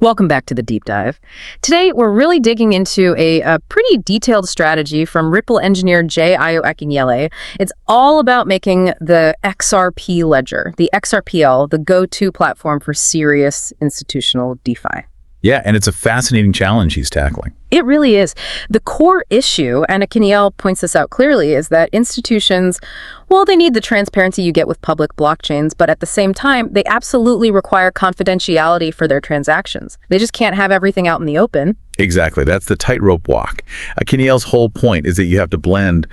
Welcome back to the deep dive. Today, we're really digging into a pretty detailed strategy from Ripple engineer J. Ayo Akinyele. It's all about making the XRP Ledger, the XRPL, the go-to platform for serious institutional DeFi. Yeah, and it's a fascinating challenge he's tackling. It really is. The core issue, and Akinyele points this out clearly, is that institutions, well, they need the transparency you get with public blockchains, but at the same time, they absolutely require confidentiality for their transactions. They just can't have everything out in the open. Exactly. That's the tightrope walk. Akinyele's whole point is that you have to blend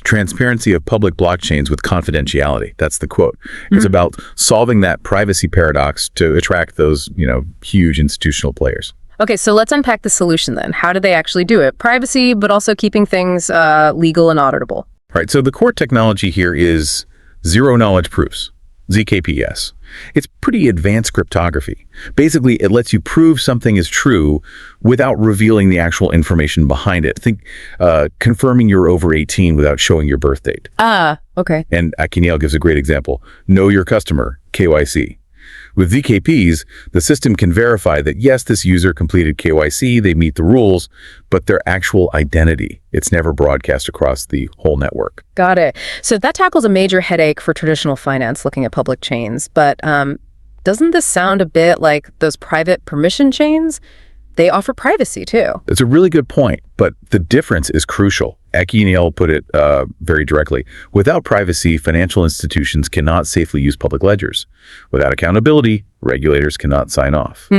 transparency of public blockchains with confidentiality. That's the quote. It's about solving that privacy paradox to attract those, huge institutional players. Okay, so let's unpack the solution then. How do they actually do it? Privacy, but also keeping things legal and auditable. Right. So the core technology here is zero knowledge proofs, ZKPS. It's pretty advanced cryptography. Basically, it lets you prove something is true without revealing the actual information behind it. Think confirming you're over 18 without showing your birth date. Okay. And Akinyele gives a great example. Know your customer, KYC. With ZKPs, the system can verify that, yes, this user completed KYC, they meet the rules, but their actual identity, it's never broadcast across the whole network. Got it. So that tackles a major headache for traditional finance looking at public chains. But doesn't this sound a bit like those private permission chains? They offer privacy too. It's a really good point, but the difference is crucial. Akinyele put it very directly. Without privacy, financial institutions cannot safely use public ledgers. Without accountability, regulators cannot sign off.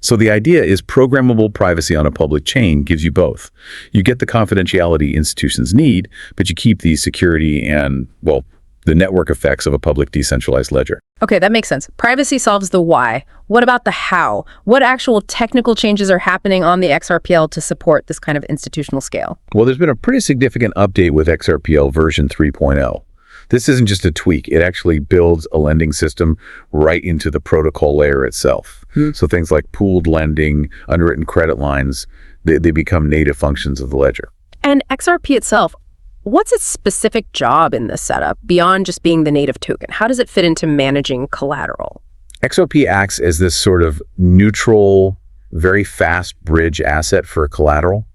So the idea is programmable privacy on a public chain gives you both. You get the confidentiality institutions need, but you keep the security and, well, the network effects of a public decentralized ledger. Okay, that makes sense. Privacy solves the why. What about the how? What actual technical changes are happening on the XRPL to support this kind of institutional scale? Well, there's been a pretty significant update with XRPL version 3.0. This isn't just a tweak. It actually builds a lending system right into the protocol layer itself. So things like pooled lending, underwritten credit lines, they become native functions of the ledger. And XRP itself, what's its specific job in this setup beyond just being the native token? How does it fit into managing collateral? XRP acts as this sort of neutral, very fast bridge asset for collateral.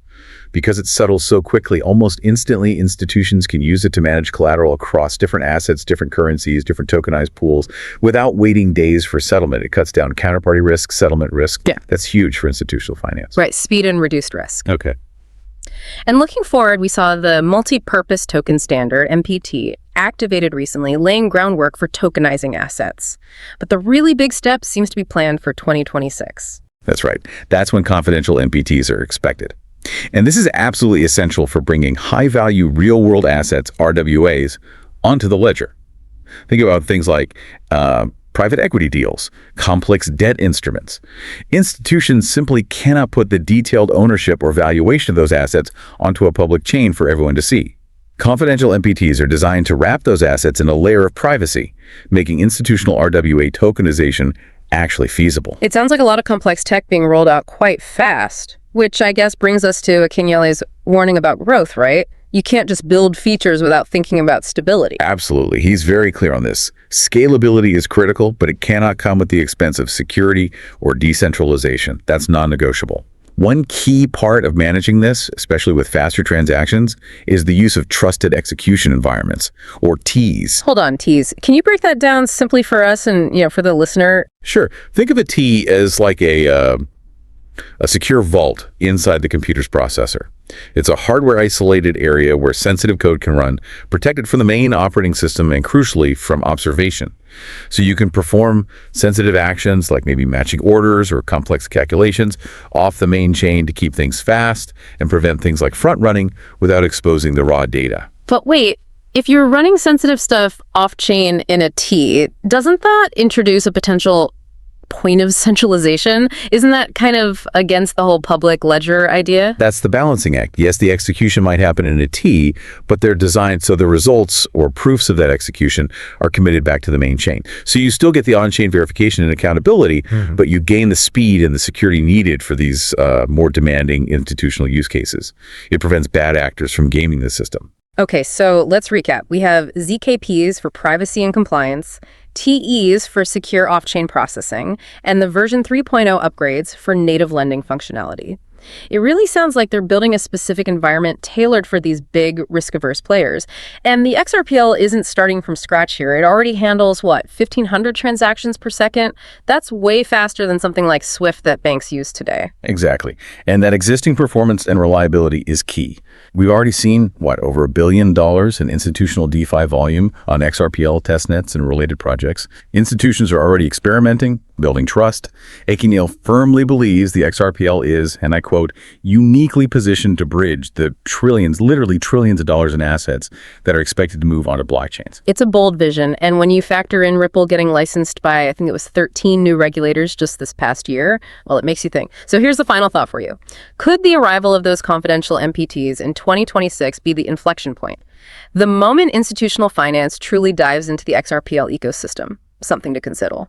Because it settles so quickly, almost instantly, institutions can use it to manage collateral across different assets, different currencies, different tokenized pools without waiting days for settlement. It cuts down counterparty risk, settlement risk. Yeah. That's huge for institutional finance. Right, speed and reduced risk. Okay. And looking forward, we saw the multi-purpose token standard, MPT, activated recently, laying groundwork for tokenizing assets. But the really big step seems to be planned for 2026. That's right. That's when confidential MPTs are expected. And this is absolutely essential for bringing high-value real-world assets, RWAs, onto the ledger. Think about things like private equity deals, complex debt instruments. Institutions simply cannot put the detailed ownership or valuation of those assets onto a public chain for everyone to see. Confidential MPTs are designed to wrap those assets in a layer of privacy, making institutional RWA tokenization actually feasible. It sounds like a lot of complex tech being rolled out quite fast, which I guess brings us to Akinyele's warning about growth, right? You can't just build features without thinking about stability. Absolutely. He's very clear on this. Scalability is critical, but it cannot come at the expense of security or decentralization. That's non-negotiable. One key part of managing this, especially with faster transactions, is the use of trusted execution environments, or TEEs. Hold on, TEEs. Can you break that down simply for us and, for the listener? Sure. Think of a TEE as like a secure vault inside the computer's processor. It's a hardware-isolated area where sensitive code can run, protected from the main operating system and, crucially, from observation. So you can perform sensitive actions like maybe matching orders or complex calculations off the main chain to keep things fast and prevent things like front-running without exposing the raw data. But wait, if you're running sensitive stuff off-chain in a T, doesn't that introduce a potential point of centralization? Isn't that kind of against the whole public ledger idea? That's the balancing act. Yes, the execution might happen in a T, but they're designed so the results or proofs of that execution are committed back to the main chain. So you still get the on-chain verification and accountability, but you gain the speed and the security needed for these more demanding institutional use cases. It prevents bad actors from gaming the system. Okay, so let's recap. We have ZKPs for privacy and compliance, TEs for secure off-chain processing, and the version 3.0 upgrades for native lending functionality. It really sounds like they're building a specific environment tailored for these big, risk-averse players. And the XRPL isn't starting from scratch here. It already handles, 1,500 transactions per second? That's way faster than something like Swift that banks use today. Exactly. And that existing performance and reliability is key. We've already seen, over $1 billion in institutional DeFi volume on XRPL testnets and related projects. Institutions are already experimenting, building trust. Equineal firmly believes the XRPL is, and I quote, uniquely positioned to bridge the trillions, literally trillions of dollars in assets that are expected to move onto blockchains. It's a bold vision, and when you factor in Ripple getting licensed by, I think it was 13 new regulators just this past year, well, it makes you think. So here's the final thought for you. Could the arrival of those confidential MPTs in 2026 be the inflection point? The moment institutional finance truly dives into the XRPL ecosystem, something to consider.